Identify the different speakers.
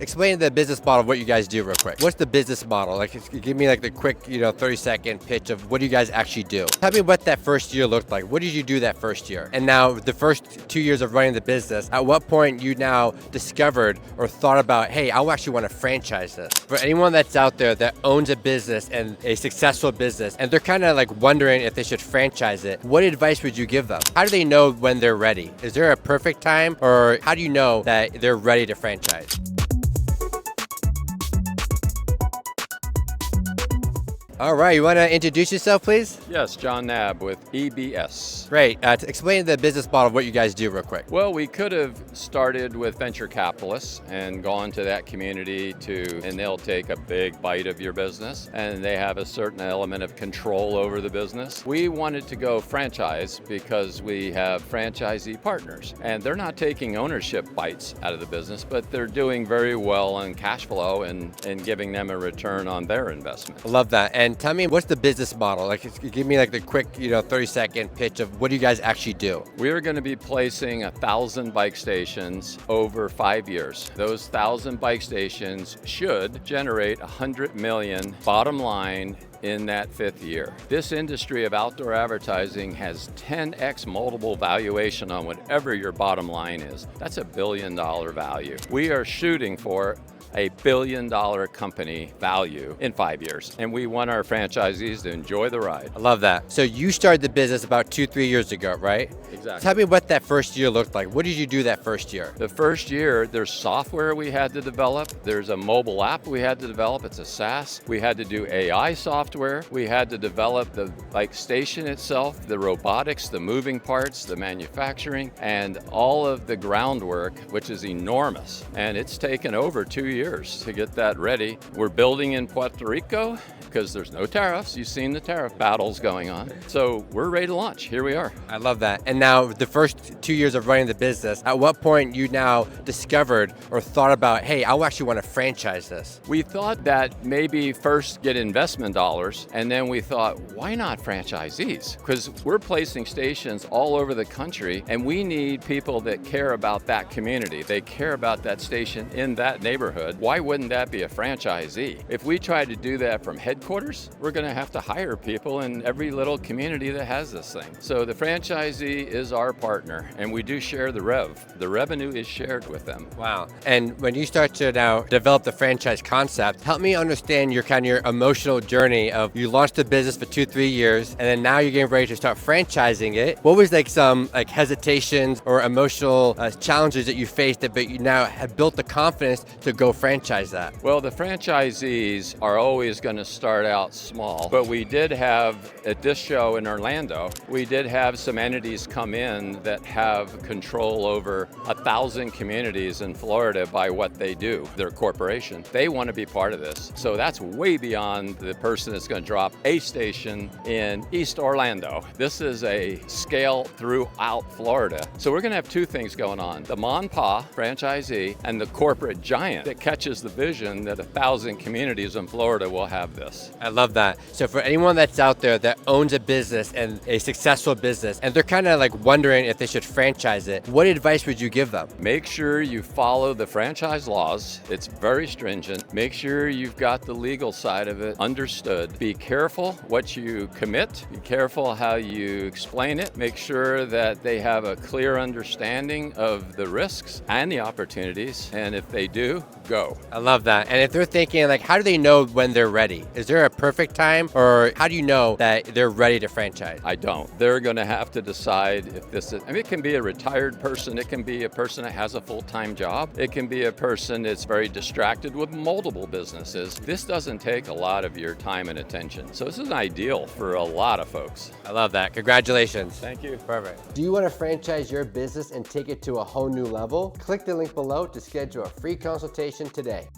Speaker 1: Explain the business model of what you guys do real quick. What's the business model? Like, give me like the quick, 30-second pitch of what do you guys actually do? Tell me what that first year looked like. What did you do that first year? And now the first 2 years of running the business, at what point you now discovered or thought about, hey, I actually want to franchise this? For anyone that's out there that owns a business and a successful business, and they're kind of like wondering if they should franchise it, what advice would you give them? How do they know when they're ready? Is there a perfect time, or how do you know that they're ready to franchise? All right, you want to introduce yourself, please?
Speaker 2: Yes, John Knab with EBS.
Speaker 1: Great. Explain the business model of what you guys do real quick.
Speaker 2: Well, we could have started with venture capitalists and gone to that community and they'll take a big bite of your business and they have a certain element of control over the business. We wanted to go franchise because we have franchisee partners and they're not taking ownership bites out of the business, but they're doing very well on cash flow and giving them a return on their investment.
Speaker 1: I love that. And tell me, what's the business model? Like, give me like the quick, 30-second pitch of what do you guys actually do?
Speaker 2: We are going to be placing 1,000 bike stations over 5 years. Those 1,000 bike stations should generate 100 million bottom line in that 5th year. This industry of outdoor advertising has 10x multiple valuation on whatever your bottom line is. That's $1 billion value. We are shooting for a $1 billion company value in 5 years. And we want our franchisees to enjoy the ride.
Speaker 1: I love that. So you started the business about 2-3 years ago, right?
Speaker 2: Exactly.
Speaker 1: Tell me what that first year looked like. What did you do that first year?
Speaker 2: The first year, there's software we had to develop. There's a mobile app we had to develop. It's a SaaS. We had to do AI software. We had to develop the bike station itself, the robotics, the moving parts, the manufacturing, and all of the groundwork, which is enormous. And it's taken over 2 years to get that ready. We're building in Puerto Rico because there's no tariffs. You've seen the tariff battles going on. So we're ready to launch. Here we are.
Speaker 1: I love that. And now the first 2 years of running the business, at what point you now discovered or thought about, hey, I actually want to franchise this?
Speaker 2: We thought that maybe first get investment dollars, and then we thought, why not franchisees? Because we're placing stations all over the country, and we need people that care about that community. They care about that station in that neighborhood. Why wouldn't that be a franchisee? If we try to do that from headquarters, we're going to have to hire people in every little community that has this thing. So the franchisee is our partner, and we do share the rev. The revenue is shared with them.
Speaker 1: Wow. And when you start to now develop the franchise concept, help me understand your emotional journey of you launched the business for 2-3 years, and then now you're getting ready to start franchising it. What was some hesitations or emotional challenges that you faced but you now have built the confidence to go franchise that?
Speaker 2: Well, the franchisees are always going to start out small, but we did have, at this show in Orlando, we did have some entities come in that have control over 1,000 communities in Florida by what they do. Their corporation. They want to be part of this. So that's way beyond the person that's going to drop a station in East Orlando. This is a scale throughout Florida. So we're going to have two things going on. The Mon Pa franchisee and the corporate giant that catches the vision that 1,000 communities in Florida will have this.
Speaker 1: I love that. So for anyone that's out there that owns a business and a successful business, and they're kind of wondering if they should franchise it, what advice would you give them?
Speaker 2: Make sure you follow the franchise laws. It's very stringent. Make sure you've got the legal side of it understood. Be careful what you commit. Be careful how you explain it. Make sure that they have a clear understanding of the risks and the opportunities. And if they do, go.
Speaker 1: I love that. And if they're thinking, how do they know when they're ready? Is there a perfect time, or how do you know that they're ready to franchise?
Speaker 2: I don't. They're going to have to decide if this is, it can be a retired person. It can be a person that has a full-time job. It can be a person that's very distracted with multiple businesses. This doesn't take a lot of your time and attention. So this is ideal for a lot of folks.
Speaker 1: I love that. Congratulations.
Speaker 2: Thank you.
Speaker 1: Perfect. Do you want to franchise your business and take it to a whole new level? Click the link below to schedule a free consultation today.